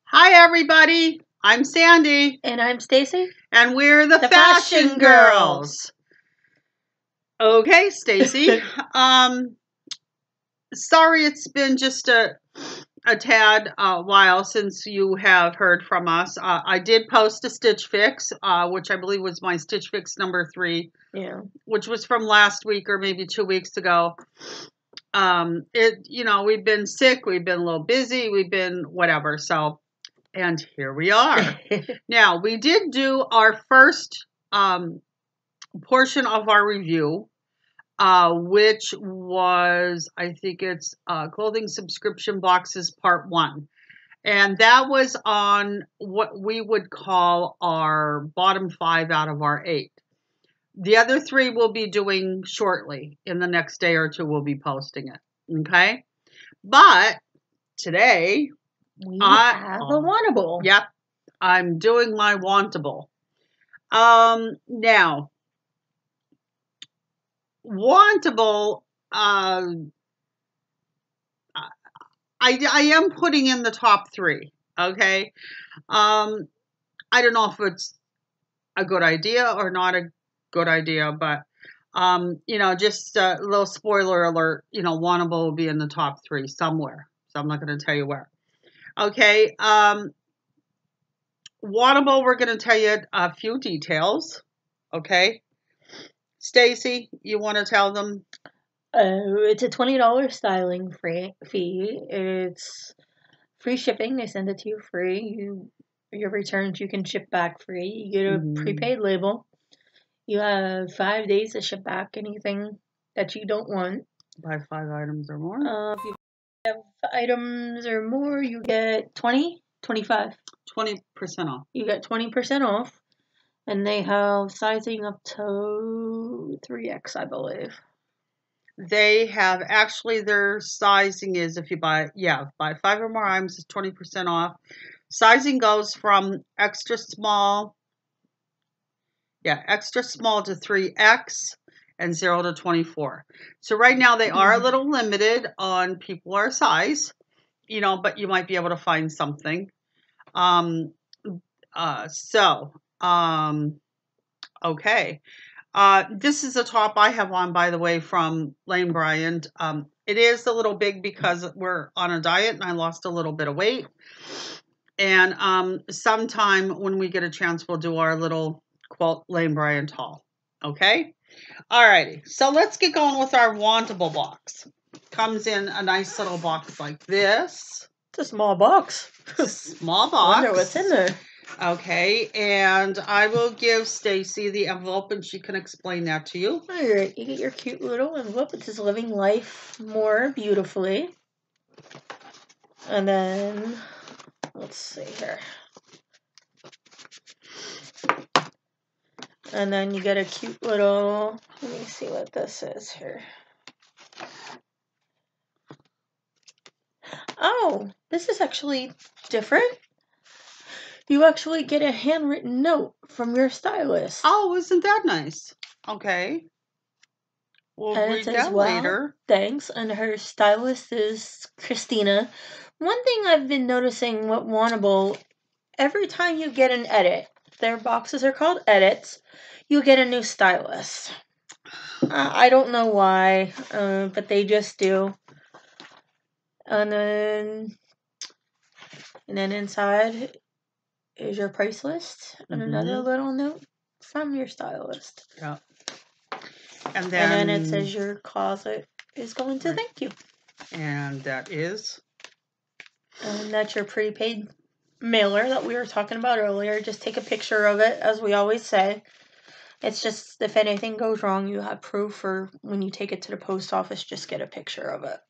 Hi, everybody. I'm Sandy. And I'm Stacy. And we're the Fashion Fashion Girls. Okay, Stacy. Sorry it's been just a tad while since you have heard from us. I did post a Stitch Fix, which I believe was my Stitch Fix number 3. Yeah. Which was from last week or maybe 2 weeks ago. We've been sick, we've been a little busy, we've been whatever. So, and here we are. Now, we did do our first portion of our review, which was, I think it's Clothing Subscription Boxes Part 1. And that was on what we would call our bottom 5 out of our 8. The other 3 we'll be doing shortly. In the next day or 2, we'll be posting it. Okay? But today, we have a Wantable. Yep. I'm doing my Wantable. Now, Wantable, I am putting in the top 3. Okay? I don't know if it's a good idea or not a good idea, but just a little spoiler alert, Wantable will be in the top 3 somewhere. So I'm not going to tell you where. Okay. Wantable, we're going to tell you a few details. Okay. Stacy, you want to tell them? It's a $20 styling fee. It's free shipping. They send it to you free. Your returns you can ship back free. You get a prepaid label. You have 5 days to ship back anything that you don't want. Buy 5 items or more. If you have items or more, you get 25. 20% off. You get 20% off. And they have sizing up to 3X, I believe. They have, actually, their sizing is, if you buy 5 or more items, is 20% off. Sizing goes from extra small to 3X and 0 to 24. So right now they are a little limited on people our size, but you might be able to find something. Okay. This is a top I have on, by the way, from Lane Bryant. It is a little big because we're on a diet and I lost a little bit of weight. And sometime when we get a chance, we'll do our little quote Lane Bryant haul. Okay? Alrighty. So let's get going with our Wantable box. Comes in a nice little box like this. It's a small box. Small box. Wonder what's in there. Okay, and I will give Stacy the envelope and she can explain that to you. Alright, you get your cute little envelope. It says living life more beautifully. And then, let's see here. And then you get a cute little, let me see what this is here. Oh, this is actually different. You actually get a handwritten note from your stylist. Oh, isn't that nice? Okay. We'll read that later. Thanks. And her stylist is Christina. One thing I've been noticing with Wantable, every time you get an edit, their boxes are called edits, you get a new stylist. I don't know why, but they just do. And then inside is your price list and another little note from your stylist. Yeah. And then it says your closet is going to thank you. And that is? And that's your prepaid mailer that we were talking about earlier. Just take a picture of it, as we always say. It's just, if anything goes wrong, you have proof, or when you take it to the post office, just get a picture of it.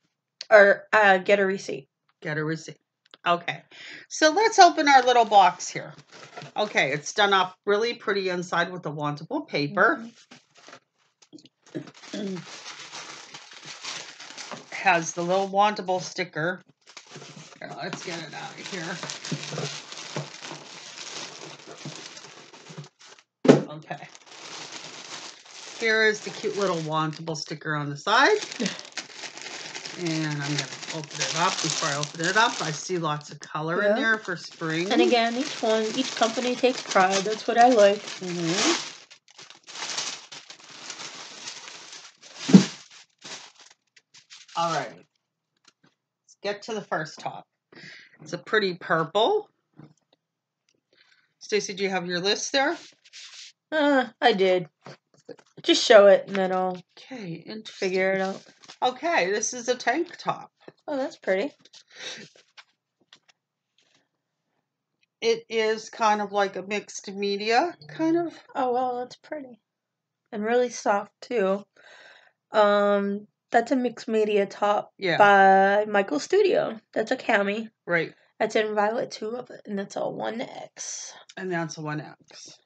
Or get a receipt. Get a receipt. Okay. So let's open our little box here. Okay, it's done up really pretty inside with the Wantable paper. Has the little Wantable sticker. Here, let's get it out of here. Okay. Here is the cute little Wantable sticker on the side. And I'm going to open it up. Before I open it up, I see lots of color in Yeah. there for spring. And again, each company takes pride. That's what I like. All right. Let's get to the first top. It's a pretty purple. Stacy, do you have your list there? I did. Just show it and then I'll figure it out. Okay, this is a tank top. Oh, that's pretty. It is kind of like a mixed media, kind of. Oh, well, that's pretty. And really soft, too. That's a mixed media top by Michael Studio. That's a cami. Right. That's in Violet 2, and that's a 1X. And that's a 1X.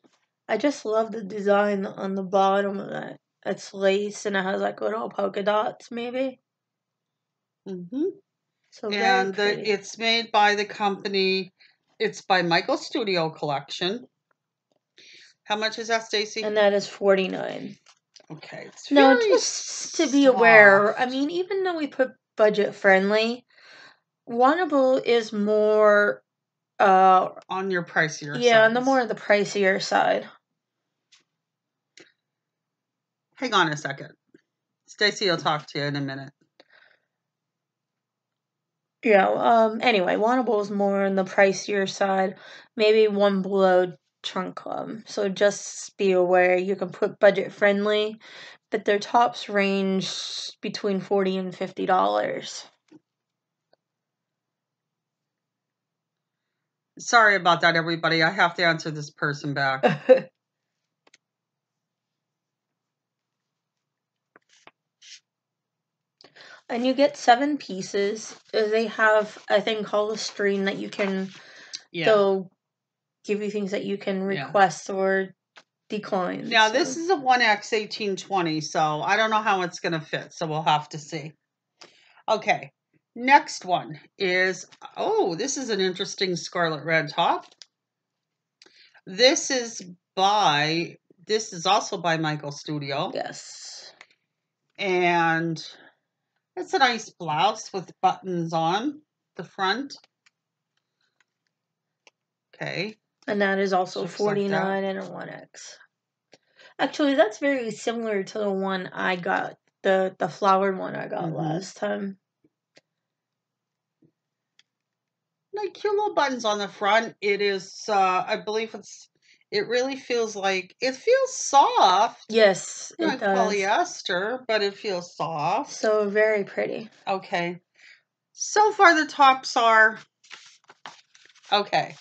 I just love the design on the bottom of that. It's lace and it has like little polka dots, maybe. So and it's made by the company. It's by Michael Studio Collection. How much is that, Stacy? And that is $49. Okay. It's no, just to be aware. I mean, even though we put budget friendly, Wantable is more on your pricier side. Yeah, on the more of the pricier side. Hang on a second. Stacy will talk to you in a minute. Yeah, anyway, Wantable is more on the pricier side. Maybe one below Trunk Club. So just be aware you can put budget friendly, but their tops range between $40 and $50. Sorry about that, everybody. I have to answer this person back. And you get 7 pieces. They have a thing called a screen that you can they'll give you things that you can request or decline. Now, this is a 1X 1820, so I don't know how it's going to fit, so we'll have to see. Okay, next one is, this is an interesting scarlet red top. This is also by Michael Studio. Yes. And it's a nice blouse with buttons on the front. Okay. And that is also $49 and a 1X. Actually, that's very similar to the one I got, the flowered one I got last time. Like cute little buttons on the front. It is, I believe it really feels like, it feels soft. Yes, it does. Polyester, but it feels soft. So very pretty. Okay. So far the tops are okay.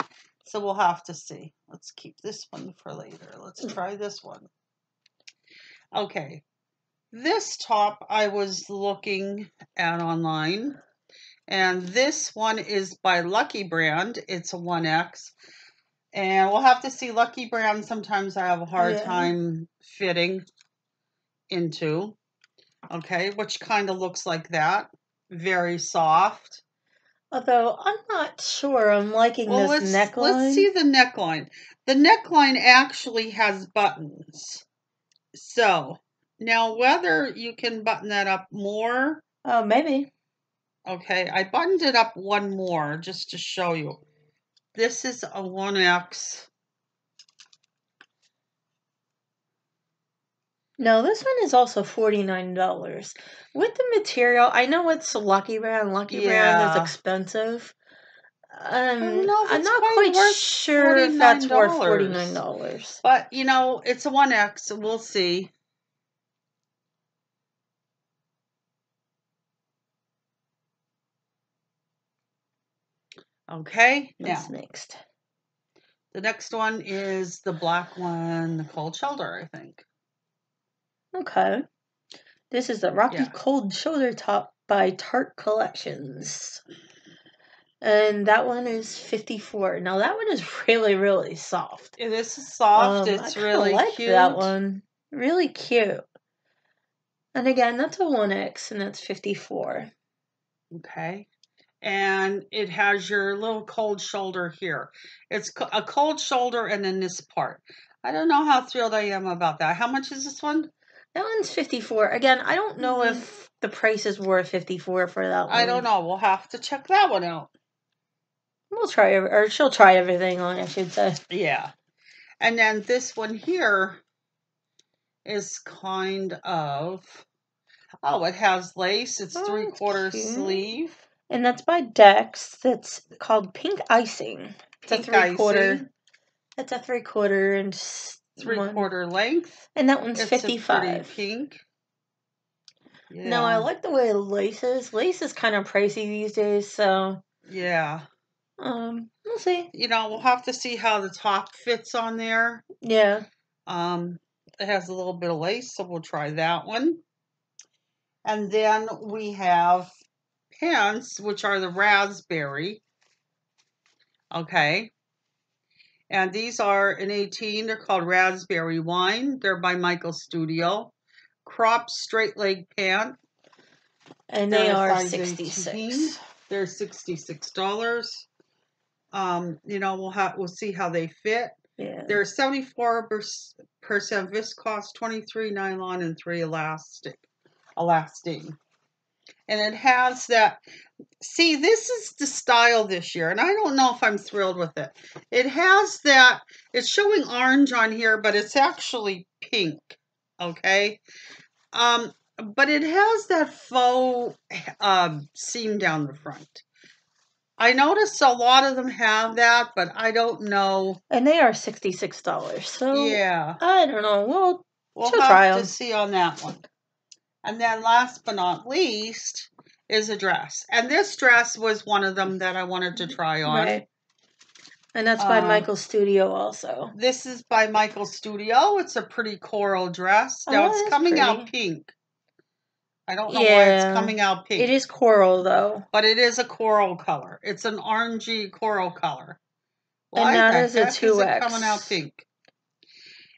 So we'll have to see. Let's keep this one for later. Let's try this one. Okay. This top I was looking at online. And this one is by Lucky Brand. It's a 1X. And we'll have to see. Lucky Brand, sometimes I have a hard time fitting into. Okay, which kind of looks like that. Very soft. Although I'm not sure I'm liking this neckline. Let's see the neckline. The neckline actually has buttons. So, now whether you can button that up more. Oh, maybe. Okay, I buttoned it up one more just to show you. This is a 1X. No, this one is also $49. With the material, I know it's Lucky Brand. Lucky Brand is expensive. I'm not quite sure if that's worth $49. But, it's a 1X. We'll see. Okay, what's next? The next one is the black one, the cold shoulder, I think. Okay. This is the Rocky Cold Shoulder Top by Tarte Collections. And that one is $54. Now that one is really, really soft. This is soft. It's really like cute. That one. Really cute. And again, that's a 1X and that's $54. Okay. And it has your little cold shoulder here. It's a cold shoulder and then this part. I don't know how thrilled I am about that. How much is this one? That one's $54. Again, I don't know if the prices were $54 for that one. I don't know. We'll have to check that one out. We'll try, or she'll try everything on, I should say. Yeah. And then this one here is kind of, oh, it has lace. It's 3/4 sleeve. And that's by Dex. That's called Pink Icing. It's Pink a 3/4. icing. It's a 3/4 and 3/4 length. And that one's It's $55. a pretty pink. Yeah. No, I like the way lace is. Lace is kind of pricey these days, so yeah. We'll see. You know, we'll have to see how the top fits on there. Yeah. It has a little bit of lace, so we'll try that one. And then we have pants, which are the raspberry. Okay. And these are an 18. They're called Raspberry Wine. They're by Michael Studio. Crop straight leg pant. And they are $66. They're $66. You know, we'll see how they fit. Yeah. They're 74% viscose, 23 nylon, and 3 elasting. And it has that. See, this is the style this year, and I don't know if I'm thrilled with it. It has that. It's showing orange on here, but it's actually pink. Okay. But it has that faux seam down the front. I noticed a lot of them have that, but I don't know. And they are $66. So yeah, I don't know. We'll try have them. to see on that one. And then last but not least is a dress. And this dress was one of them that I wanted to try on. Right. And that's by Michael Studio also. This is by Michael Studio. It's a pretty coral dress. Now it's coming out pink. I don't know why it's coming out pink. It is coral though. But it is a coral color. It's an orangey coral color. Why and that is a 2X. Is it coming out pink?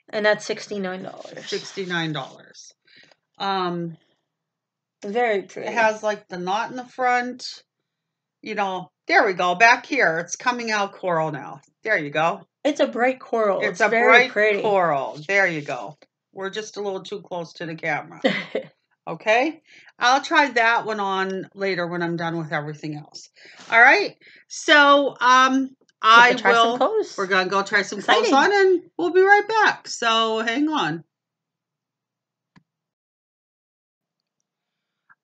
And that's $69. $69. Very pretty. It has like the knot in the front. You know, there we go. Back here, it's coming out coral now. There you go. It's a bright coral. It's a very bright pretty. coral. There you go. We're just a little too close to the camera. Okay? I'll try that one on later when I'm done with everything else. All right? So, we're going to go try some clothes on, and we'll be right back. So, hang on.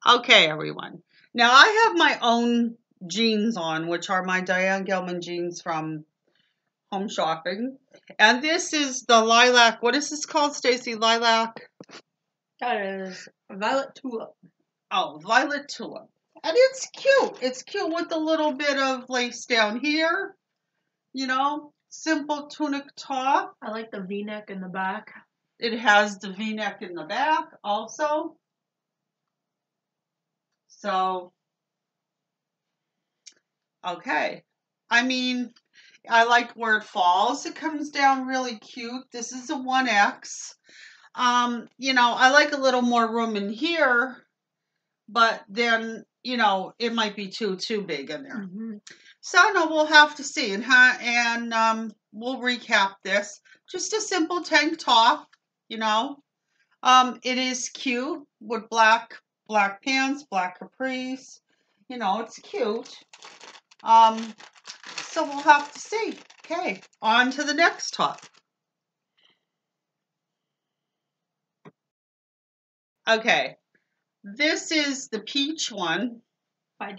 Okay, everyone. Now, I have my own jeans on, which are my Diane Gilman jeans from Home Shopping. And this is the lilac. What is this called, Stacy? Lilac? That is Violet Tulip. Oh, Violet Tulip. And it's cute. It's cute with a little bit of lace down here. You know, simple tunic top. I like the V-neck in the back. It has the V-neck in the back also. So, okay. I mean, I like where it falls. It comes down really cute. This is a 1X. You know, I like a little more room in here, but then, you know, it might be too big in there. Mm-hmm. So, no, we'll have to see. And we'll recap this. Just a simple tank top, you know. It is cute with black pants, black capris. You know, it's cute. So we'll have to see. Okay, on to the next top. Okay, this is the peach one. By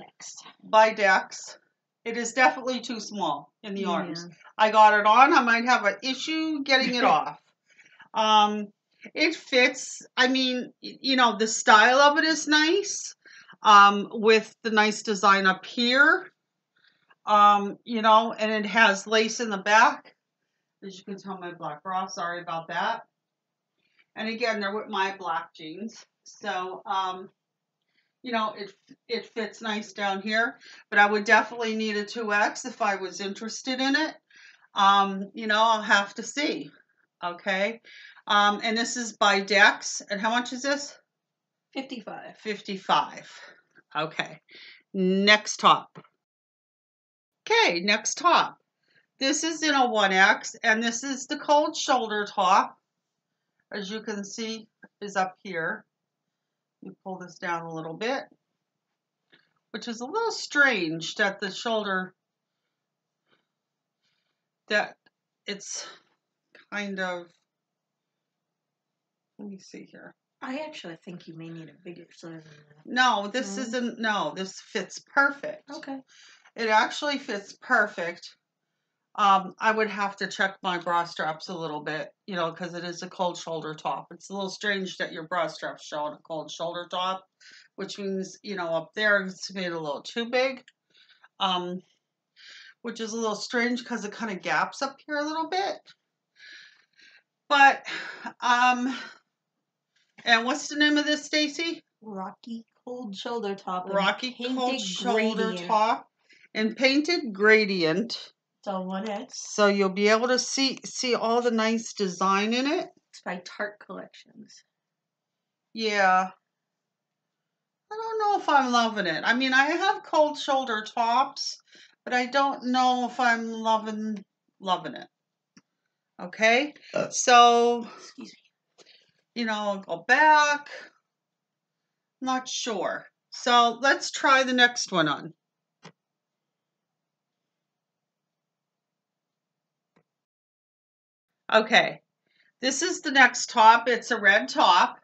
Dex. It is definitely too small in the arms. I got it on. I might have an issue getting it off. It fits. I mean, you know, the style of it is nice. With the nice design up here. You know, and it has lace in the back. As you can tell, my black bra. Sorry about that. And again, they're with my black jeans. So, you know, it fits nice down here. But I would definitely need a 2X if I was interested in it. You know, I'll have to see. Okay. And this is by Dex. And how much is this? $55. $55. Okay. Next top. Okay, next top. This is in a 1X, and this is the cold shoulder top. As you can see, is up here. me pull this down a little bit, which is a little strange that the shoulder, that it's kind of, let me see here. I actually think you may need a bigger size than that. No, this isn't, no, this fits perfect. Okay. It actually fits perfect. I would have to check my bra straps a little bit, you know, because it is a cold shoulder top. It's a little strange that your bra straps show on a cold shoulder top, which means, you know, up there it's made a little too big, which is a little strange because it kind of gaps up here a little bit. But, and what's the name of this, Stacy? Rocky cold shoulder top. Rocky cold shoulder top and painted gradient. It's all one X. So you'll be able to see all the nice design in it. It's by Tarte Collections. Yeah. I don't know if I'm loving it. I mean, I have cold shoulder tops, but I don't know if I'm loving it. Okay? So, excuse me. You know, I'll go back. Not sure. So let's try the next one on. Okay, this is the next top. It's a red top,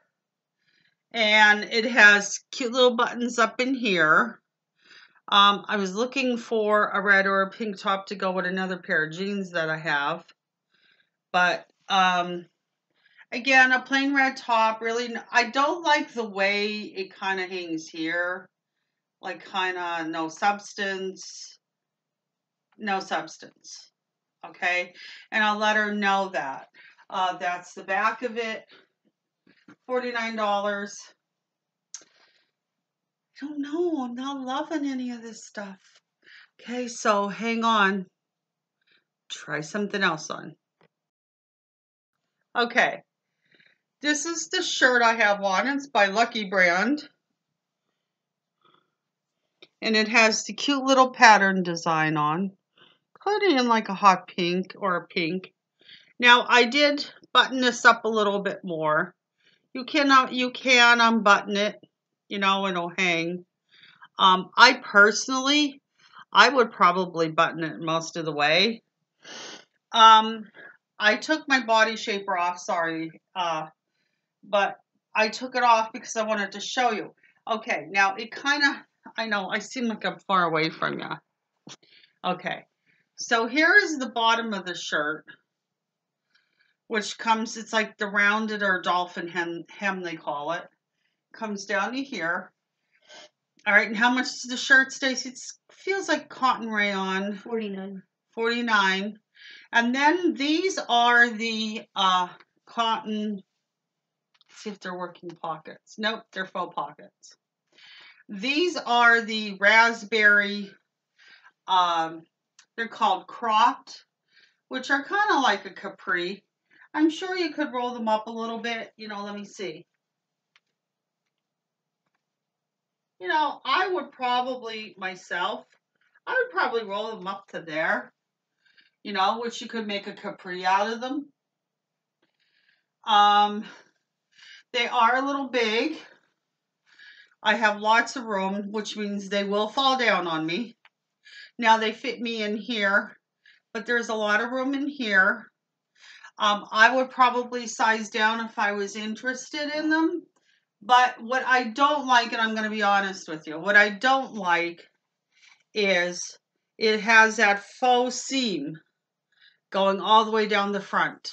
and it has cute little buttons up in here. I was looking for a red or a pink top to go with another pair of jeans that I have, but again, a plain red top. Really, I don't like the way it kind of hangs here, like kind of no substance. Okay, and I'll let her know that. That's the back of it. $49. I don't know. I'm not loving any of this stuff. Okay, so hang on. Try something else on. Okay, this is the shirt I have on. It's by Lucky Brand. And it has the cute little pattern design on. Kind of in like a hot pink or a pink. Now, I did button this up a little bit more. You can unbutton it, you know, it'll hang. I personally, I would probably button it most of the way. I took my body shaper off, sorry, but I took it off because I wanted to show you. Okay, now it kind of, I know, I seem like I'm far away from you. Okay, so here is the bottom of the shirt, which comes, it's like the rounded or dolphin hem they call it. Comes down to here. All right, and how much is the shirt, Stacey? It feels like cotton rayon. $49. And then these are the cotton, let's see if they're working pockets. Nope, they're faux pockets. These are the raspberry, they're called cropped, which are kind of like a capri. I'm sure you could roll them up a little bit. You know, let me see. You know, I would probably, myself, I would probably roll them up to there. You know, which you could make a capri out of them. They are a little big. I have lots of room, which means they will fall down on me. Now they fit me in here, but there's a lot of room in here. I would probably size down if I was interested in them. But what I don't like, and I'm going to be honest with you, what I don't like is it has that faux seam going all the way down the front.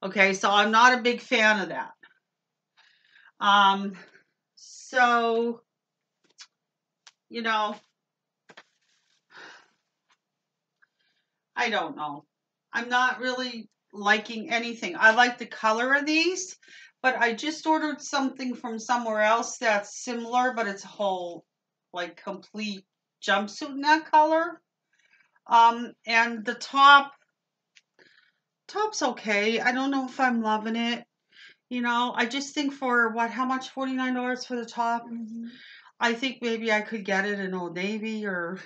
Okay, so I'm not a big fan of that. So, you know, I don't know. I'm not really liking anything. I like the color of these, but I just ordered something from somewhere else that's similar, but it's a whole, like, complete jumpsuit in that color. And the top's okay. I don't know if I'm loving it. You know, I just think for how much? $49 for the top? Mm-hmm. I think maybe I could get it in Old Navy or,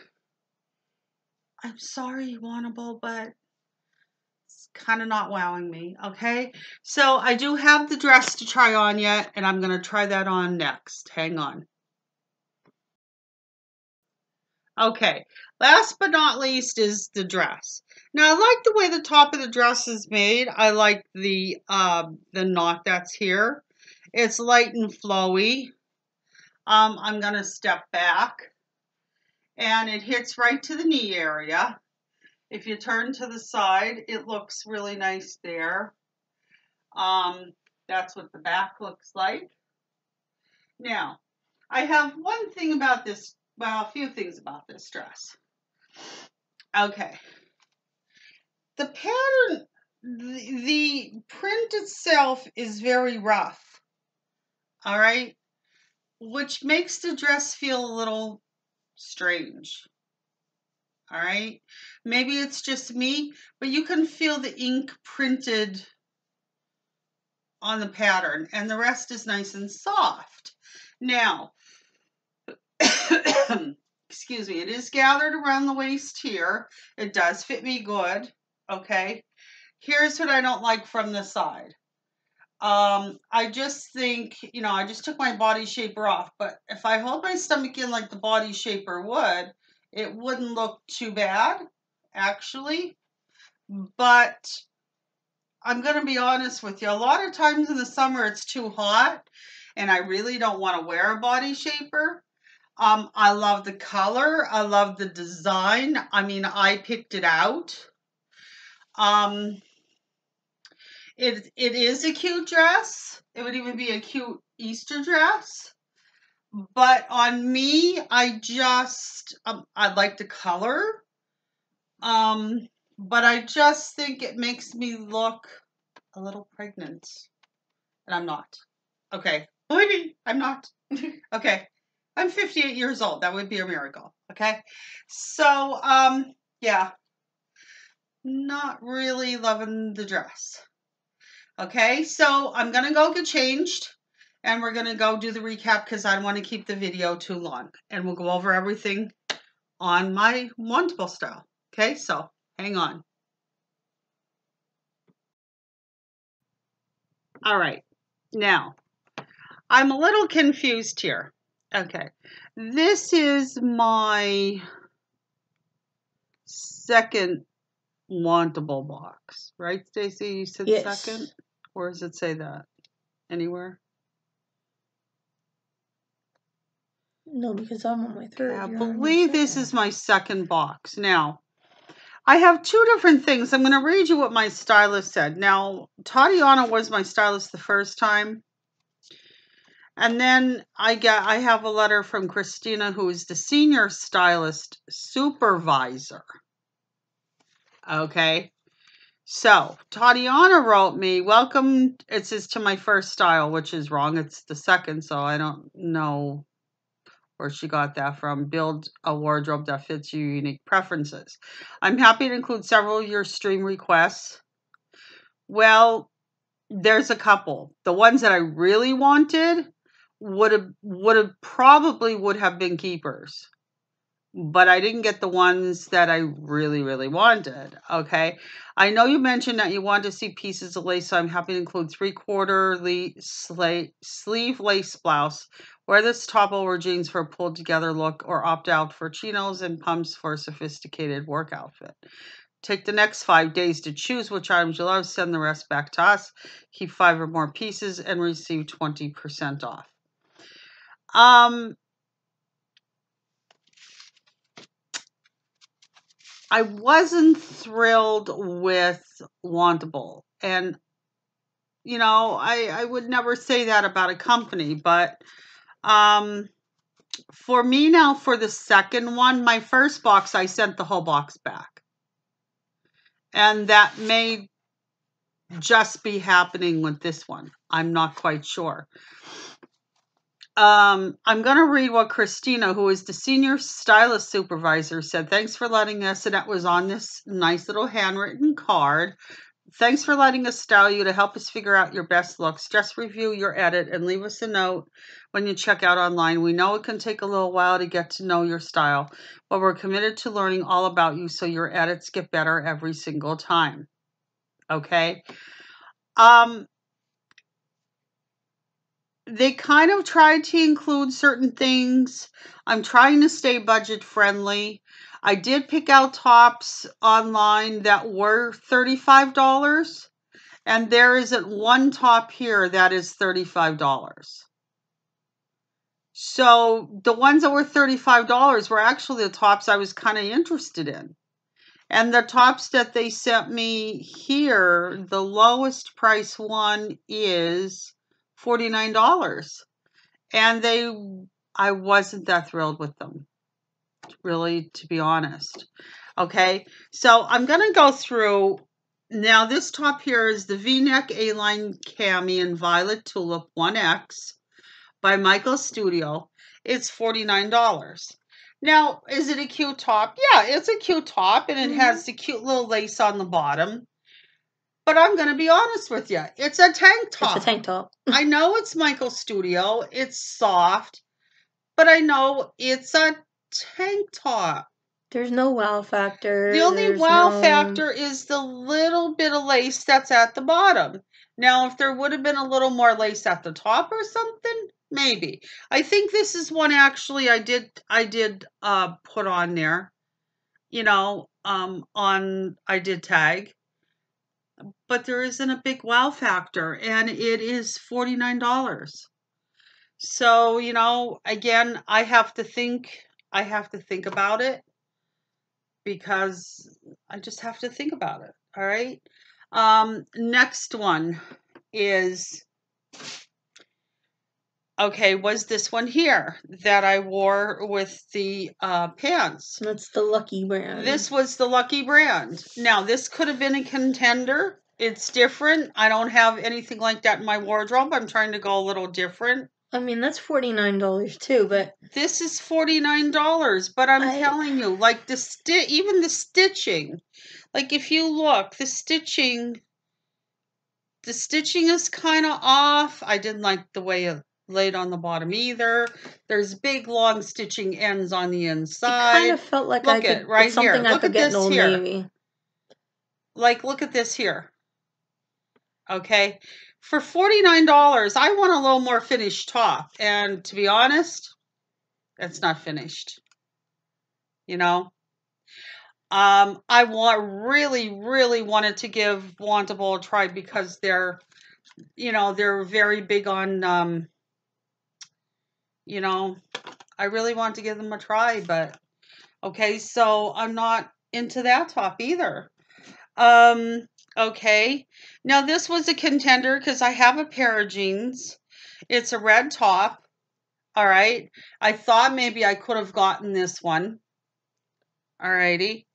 I'm sorry, Wantable, but it's kind of not wowing me, okay? So I do have the dress to try on yet, and I'm going to try that on next. Hang on. Okay, last but not least is the dress. Now, I like the way the top of the dress is made. I like the knot that's here. It's light and flowy. I'm going to step back, and it hits right to the knee area. If you turn to the side, it looks really nice there. That's what the back looks like. Now, I have one thing about this, well, a few things about this dress. Okay. The pattern, the print itself is very rough. All right. Which makes the dress feel a little strange. All right. Maybe it's just me, but you can feel the ink printed on the pattern, and the rest is nice and soft. Now, excuse me, it is gathered around the waist here. It does fit me good. Okay. Here's what I don't like from the side. I just think, I just took my body shaper off, but if I hold my stomach in like the body shaper would, it wouldn't look too bad, actually. But I'm going to be honest with you. A lot of times in the summer, it's too hot, and I really don't want to wear a body shaper. I love the color. I love the design. I mean, I picked it out. It is a cute dress. It would even be a cute Easter dress. But on me, I just, I like the color. But I just think it makes me look a little pregnant. And I'm not. Okay. Believe me, I'm not. Okay. I'm 58 years old. That would be a miracle. Okay. So, yeah. Not really loving the dress. Okay. So I'm going to go get changed. And we're going to go do the recap because I don't want to keep the video too long. And we'll go over everything on my Wantable style. Okay. So hang on. All right. Now, I'm a little confused here. Okay. This is my second Wantable box. Right, Stacy? You said Yes. second? Or does it say that? Anywhere? No, because I'm on my third. I You're on your believe this second. is my second box. Now, I have two different things. I'm going to read you what my stylist said. Now, Tatiana was my stylist the first time. And then I have a letter from Christina, who is the senior stylist supervisor. Okay. So Tatiana wrote me, welcome. It says to my first style, which is wrong. It's the second. So I don't know where she got that from. Build a wardrobe that fits your unique preferences. I'm happy to include several of your stream requests. Well, there's a couple. The ones that I really wanted would have probably been keepers, but I didn't get the ones that I really, really wanted. Okay. I know you mentioned that you want to see pieces of lace, so I'm happy to include 3/4 sleeve lace blouse. Wear this top over jeans for a pulled together look, or opt out for chinos and pumps for a sophisticated work outfit. Take the next 5 days to choose which items you love. Send the rest back to us. Keep 5 or more pieces and receive 20% off. I wasn't thrilled with Wantable. And, I would never say that about a company. But for me now, for the second one, my first box, I sent the whole box back. And that may just be happening with this one. I'm not quite sure. I'm going to read what Christina, who is the senior stylist supervisor, said. Thanks for letting us, and that was on this nice little handwritten card. Thanks for letting us style you to help us figure out your best looks. Just review your edit and leave us a note when you check out online. We know it can take a little while to get to know your style, but we're committed to learning all about you so your edits get better every single time. Okay. They kind of tried to include certain things. I'm trying to stay budget friendly. I did pick out tops online that were $35, and there isn't one top here that is $35. So the ones that were $35 were actually the tops I was kind of interested in. And the tops that they sent me here, the lowest price one is $49. And I wasn't that thrilled with them, really, to be honest. Okay, so I'm going to go through. Now, this top here is the V-neck A-line cami in Violet Tulip 1X by Michael Studio. It's $49. Now, is it a cute top? Yeah, it's a cute top, and it has the cute little lace on the bottom. But I'm going to be honest with you. It's a tank top. It's a tank top. I know it's Michael Studio. It's soft. But I know it's a tank top. There's no wow factor. The only wow factor is the little bit of lace that's at the bottom. Now, if there would have been a little more lace at the top or something, maybe. I think this is one actually I did put on there. I did tag. But there isn't a big wow factor, and it is $49. So, again, I have to think about it, because I just have to think about it. All right. Next one is, was this one here that I wore with the pants. That's the Lucky brand. This was the Lucky brand. Now, this could have been a contender. It's different. I don't have anything like that in my wardrobe. I'm trying to go a little different. I mean, that's $49 too, but this is $49. But I'm telling you, like even the stitching, like if you look, the stitching is kind of off. I didn't like the way it laid on the bottom either. There's big long stitching ends on the inside. It kind of felt like it's something I could get in Old Navy. Like, look at this here. Okay. For $49, I want a little more finished top. And to be honest, it's not finished. I really wanted to give Wantable a try, because they're very big on, I really want to give them a try, but okay, so I'm not into that top either. Okay. Now, this was a contender because I have a pair of jeans. It's a red top. All right. I thought maybe I could have gotten this one. All righty.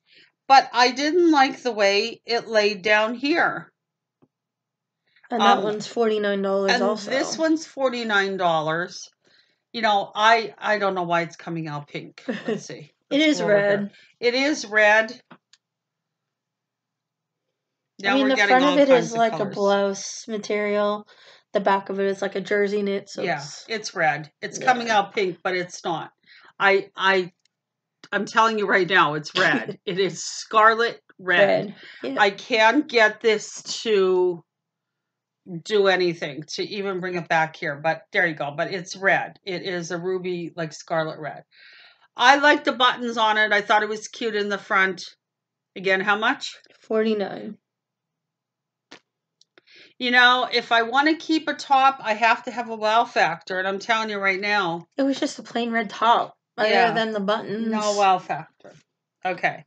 But I didn't like the way it laid down here. And that one's $49 also. This one's $49. I don't know why it's coming out pink. Let's see. It is red. It is red. Now the front of it is like a blouse material. The back of it is like a jersey knit. So yeah, it's red. It's coming out pink, but it's not. I'm telling you right now, it's red. It is scarlet red. Yeah. I can't get this to do anything, to even bring it back here. But there you go. But it's red. It is a ruby, like scarlet red. I like the buttons on it. I thought it was cute in the front. Again, how much? $49. If I want to keep a top, I have to have a wow factor. And I'm telling you right now. It was just a plain red top. Other than the buttons. No wow factor. Okay.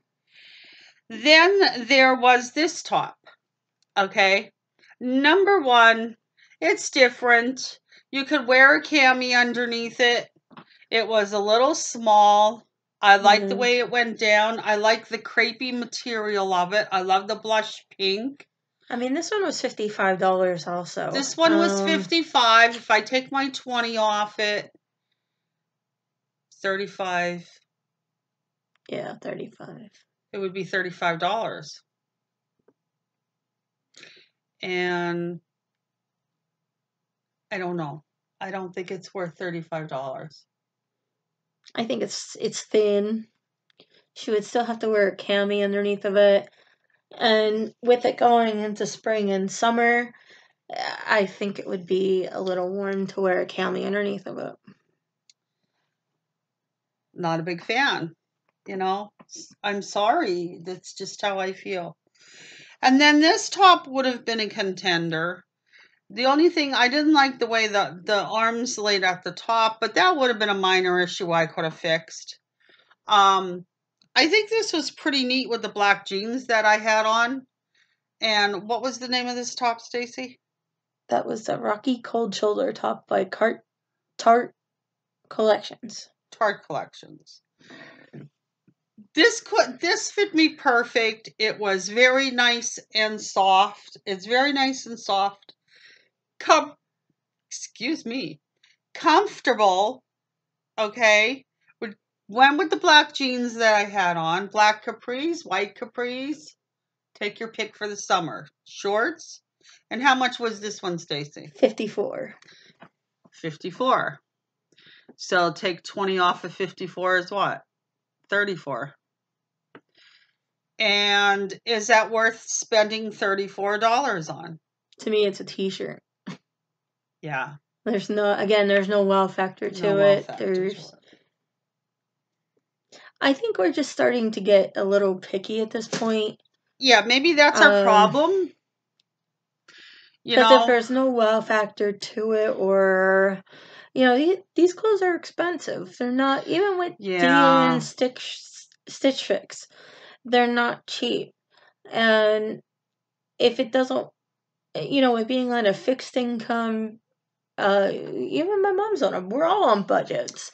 Then there was this top. Okay. Number one, it's different. You could wear a cami underneath it. It was a little small. I like the way it went down. I like the crepey material of it. I love the blush pink. I mean, this one was $55 also. This one was $55. If I take my 20 off it, 35. Yeah, 35. It would be $35. And I don't know. I don't think it's worth $35. I think it's thin. She would still have to wear a cami underneath of it. And with it going into spring and summer, I think it would be a little warm to wear a cami underneath of it. Not a big fan. I'm sorry. That's just how I feel. And then this top would have been a contender. The only thing, I didn't like the way the arms laid at the top, but that would have been a minor issue I could have fixed. I think this was pretty neat with the black jeans that I had on. And what was the name of this top, Stacy? That was the Rocky Cold Shoulder top by Tarte Collections. Tarte Collections. This fit me perfect. It was very nice and soft. It's very nice and soft. Excuse me. Comfortable. Okay. Went with the black jeans that I had on. Black capris, white capris. Take your pick for the summer. Shorts. And how much was this one, Stacy? $54. $54. So take 20 off of 54 is what? $34. And is that worth spending $34 on? To me, it's a t-shirt. Yeah. There's no wow factor to it. I think we're just starting to get a little picky at this point. Yeah, maybe that's our problem. Because if there's no wow factor to it, or these clothes are expensive. They're not, even with DM and Stitch Fix, they're not cheap. And if it doesn't, with being on a fixed income, even my mom's on them. We're all on budgets.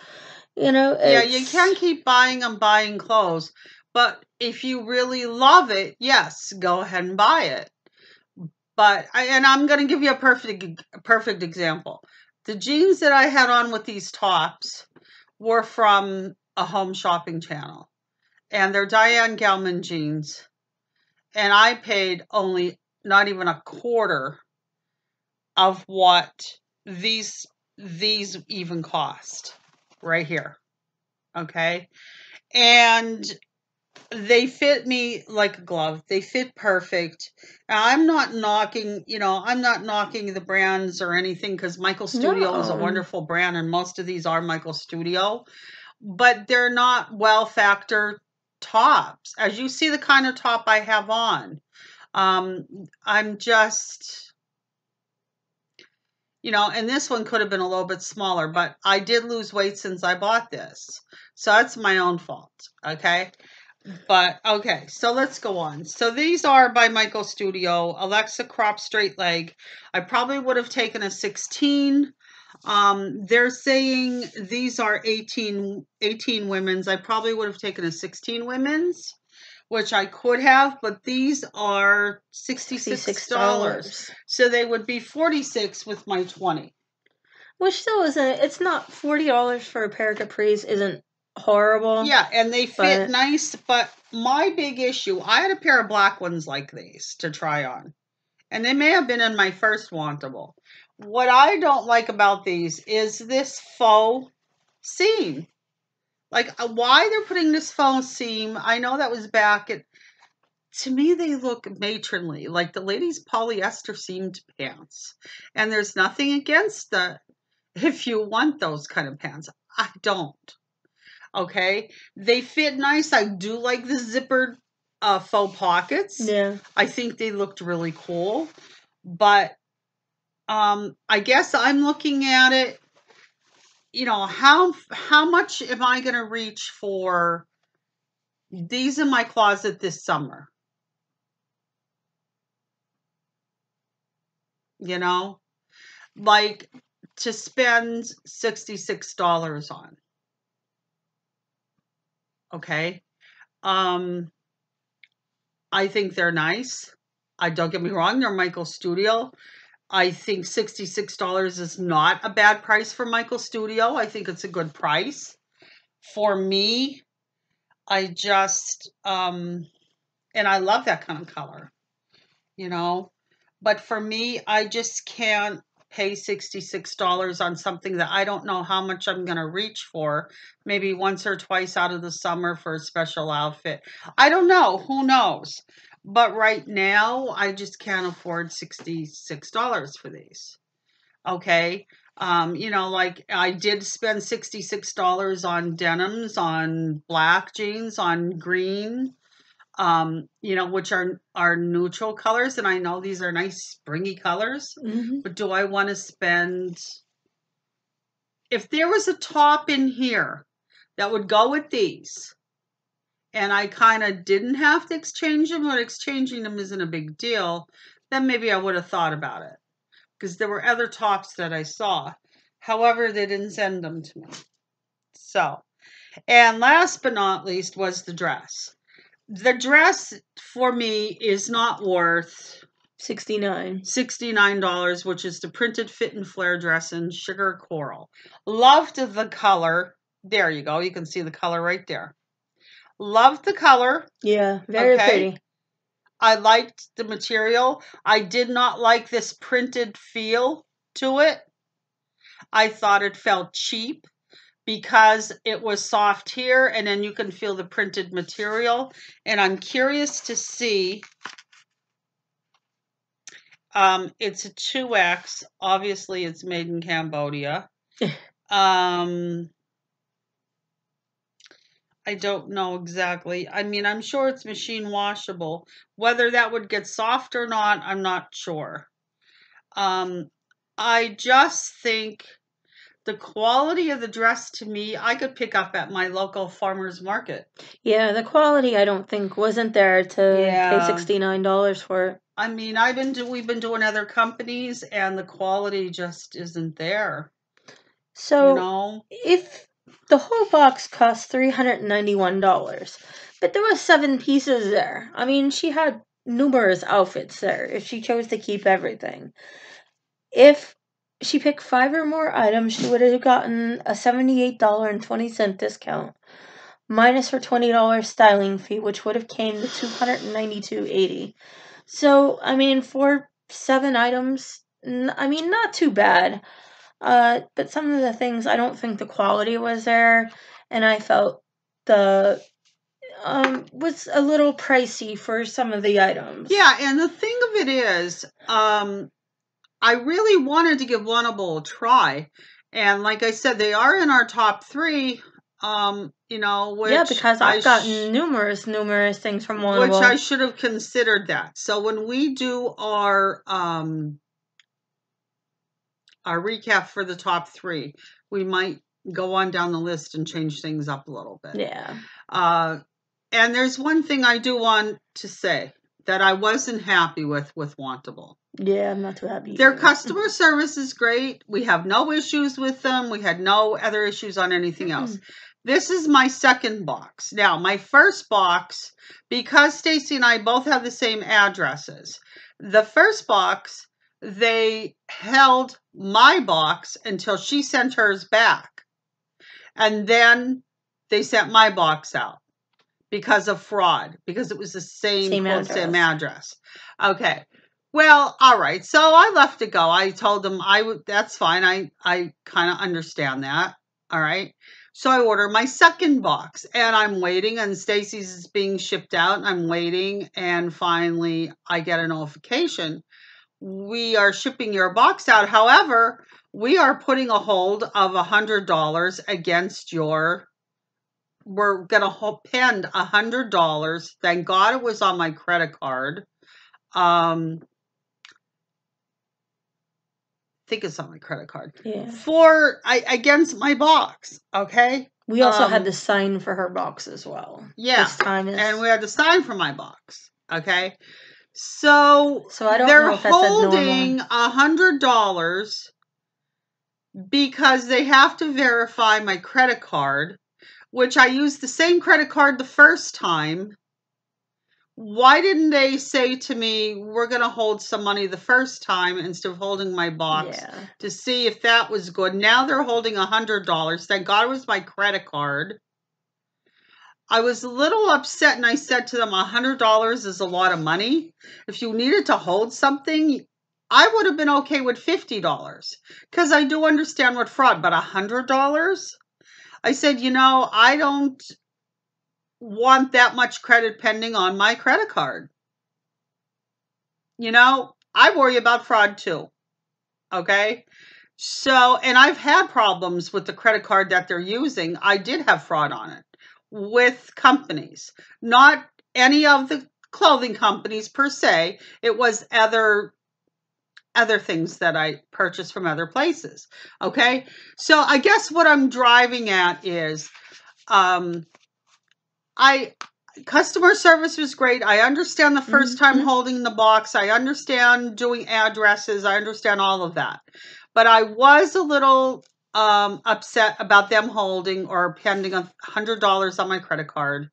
Yeah, you can't keep buying clothes. But if you really love it, yes, go ahead and buy it. But I'm going to give you a perfect example. The jeans that I had on with these tops were from a home shopping channel. And they're Diane Gellman jeans. And I paid only not even a quarter of what these even cost right here. Okay? And they fit me like a glove. They fit perfect. I'm not knocking the brands or anything, because Michael Studio is a wonderful brand, and most of these are Michael Studio, but they're not well factor tops. As you see the kind of top I have on, I'm just, and this one could have been a little bit smaller, but I did lose weight since I bought this. So that's my own fault. Okay. But okay, so let's go on. So these are by Michael Studio, Alexa crop straight leg. I probably would have taken a 16. They're saying these are 18 women's. I probably would have taken a 16 women's, which I could have, but these are $66. So they would be $46 with my 20. Which still isn't, it's not $40 for a pair of capris isn't horrible. Yeah, and they fit nice, but my big issue, I had a pair of black ones like these to try on, and they may have been in my first Wantable. What I don't like about these is this faux seam. Like, why they're putting this faux seam, I know that was back at, to me they look matronly, like the ladies' polyester seamed pants. And there's nothing against that if you want those kind of pants. I don't. Okay, they fit nice. I do like the zippered faux pockets. Yeah, I think they looked really cool. But I guess I'm looking at it. How much am I going to reach for these in my closet this summer? Like to spend $66 on. Okay. I think they're nice. Don't get me wrong, they're Michael Studio. I think $66 is not a bad price for Michael Studio. I think it's a good price. For me, I just, and I love that kind of color, But for me, I just can't pay $66 on something that I don't know how much I'm going to reach for, maybe once or twice out of the summer for a special outfit. I don't know. Who knows? But right now, I just can't afford $66 for these. Okay. Like I did spend $66 on denims, on black jeans, on green, which are neutral colors. And I know these are nice springy colors, but do I want to spend, if there was a top in here that would go with these, and I kind of didn't have to exchange them, but exchanging them isn't a big deal, then maybe I would have thought about it. Because there were other tops that I saw. However, they didn't send them to me. So, and last but not least was the dress. The dress for me is not worth $69, which is the printed fit and flare dress in sugar coral. Loved the color. There you go. You can see the color right there. Loved the color. Yeah, very pretty. I liked the material. I did not like this printed feel to it. I thought it felt cheap because it was soft here and then you can feel the printed material. And I'm curious to see. It's a 2X. Obviously, it's made in Cambodia. I don't know exactly. I mean, I'm sure it's machine washable. Whether that would get soft or not, I'm not sure. I just think the quality of the dress to me, I could pick up at my local farmer's market. Yeah, the quality I don't think wasn't there to pay $69 for it. I mean, we've been doing other companies and the quality just isn't there. So, if the whole box cost $391, but there was 7 pieces there. I mean, she had numerous outfits there if she chose to keep everything. If she picked 5 or more items, she would have gotten a $78.20 discount, minus her $20 styling fee, which would have came to $292.80. So, I mean, for 7 items, not too bad. But some of the things, I don't think the quality was there, and I felt the was a little pricey for some of the items. Yeah, and the thing of it is, I really wanted to give Wantable a try, and like I said, they are in our top 3. Which because I've gotten numerous things from Wantable, which I should have considered that. So when we do our recap for the top 3, we might go on down the list and change things up a little bit. Yeah. And there's one thing I do want to say that I wasn't happy with Wantable. Yeah, I'm not too happy. Their customer service is great. We have no issues with them. We had no other issues on anything else. This is my second box. Now, my first box, because Stacy and I both have the same addresses, the first box, they held my box until she sent hers back. And then they sent my box out because of fraud, because it was the same address. Okay. Well, all right. So I left it go. I told them that's fine. I kind of understand that. All right. So I order my second box and I'm waiting, and Stacy's is being shipped out and I'm waiting, and finally I get a notification. We are shipping your box out. However, we are putting a hold of $100 against we're going to pend $100. Thank God it was on my credit card. I think it's on my credit card. Yeah. Against my box. Okay. We also had to sign for her box as well. Yeah. And we had to sign for my box. Okay. So I don't know if that's holding $100 because they have to verify my credit card, which I used the same credit card the first time. Why didn't they say to me, we're going to hold some money the first time instead of holding my box to see if that was good? Now they're holding $100. Thank God it was my credit card. I was a little upset, and I said to them, $100 is a lot of money. If you needed to hold something, I would have been okay with $50 because I do understand what fraud, but $100? I said, I don't want that much credit pending on my credit card. I worry about fraud too. Okay. So, and I've had problems with the credit card that they're using. I did have fraud on it with companies, not any of the clothing companies per se. It was other things that I purchased from other places. Okay. So I guess what I'm driving at is, customer service was great. I understand the first time holding the box. I understand doing addresses. I understand all of that. But I was a little upset about them holding or pending $100 on my credit card.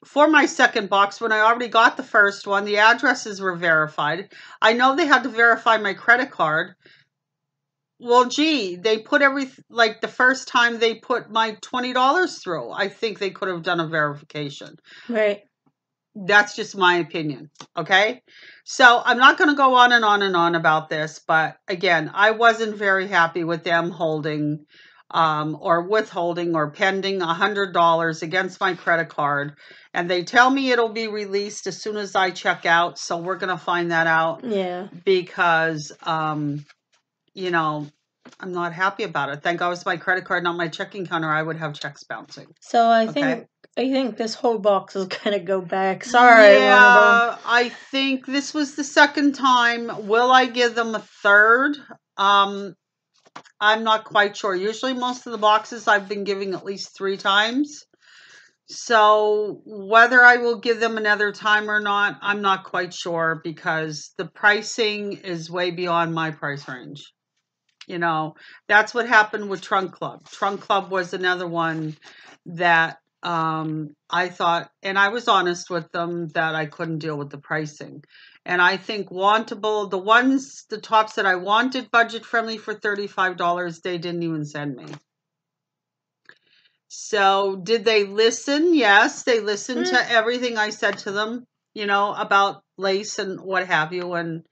For my second box, when I already got the first one, the addresses were verified. I know they had to verify my credit card. Well, gee, they put the first time they put my $20 through, I think they could have done a verification. Right. That's just my opinion. Okay. So I'm not going to go on and on and on about this, but again, I wasn't very happy with them holding, or withholding or pending $100 against my credit card. And they tell me it'll be released as soon as I check out. So we're going to find that out. Yeah. Because, I'm not happy about it. Thank God it was my credit card, not my checking counter. I would have checks bouncing. So I think this whole box is gonna go back. Sorry, yeah, I think this was the second time. Will I give them a third? I'm not quite sure. Usually most of the boxes I've been giving at least 3 times. So whether I will give them another time or not, I'm not quite sure because the pricing is way beyond my price range. That's what happened with Trunk Club. Trunk Club was another one that I thought, and I was honest with them, that I couldn't deal with the pricing. And I think Wantable, the tops that I wanted budget friendly for $35, they didn't even send me. So did they listen? Yes, they listened to everything I said to them, about lace and what have you, and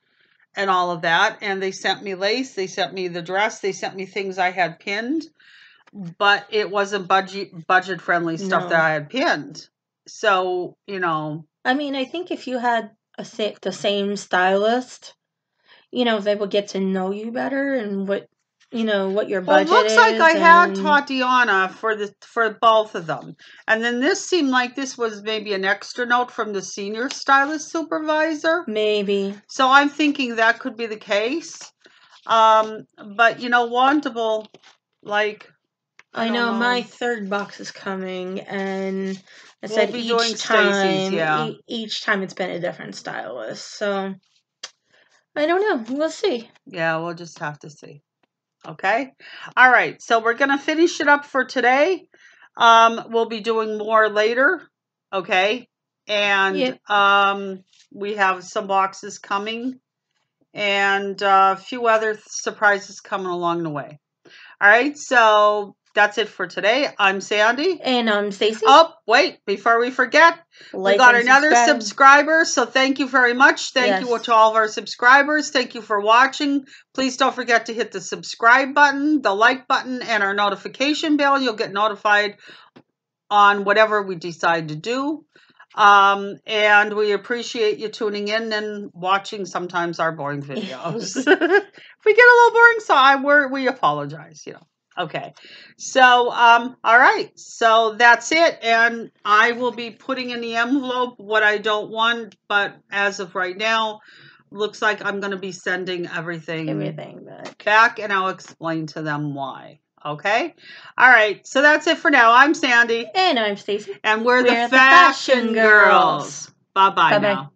all of that. And they sent me lace, they sent me the dress, they sent me things I had pinned, but it wasn't budget friendly stuff that I had pinned. So, I mean, I think if you had the same stylist, they would get to know you better and what your budget is. Well, it looks like I had Tatiana for both of them. And then this seemed like this was maybe an extra note from the senior stylist supervisor. Maybe. So I'm thinking that could be the case. But, Wantable, I know my third box is coming, and I said we'll each time it's been a different stylist. So I don't know. We'll see. Yeah, we'll just have to see. Okay. All right. So we're going to finish it up for today. We'll be doing more later. Okay. And we have some boxes coming and a few other surprises coming along the way. All right. So that's it for today. I'm Sandy. And I'm Stacy. Oh, wait. Before we forget, we got another subscriber. So thank you very much. Thank you to all of our subscribers. Thank you for watching. Please don't forget to hit the subscribe button, the like button, and our notification bell. You'll get notified on whatever we decide to do. And we appreciate you tuning in and watching sometimes our boring videos. If we get a little boring, so we apologize, Okay, so, all right, so that's it, and I will be putting in the envelope what I don't want, but as of right now, looks like I'm going to be sending everything back, and I'll explain to them why, okay? All right, so that's it for now. I'm Sandy. And I'm Stacy. And we're the Fashion Girls. Bye-bye now.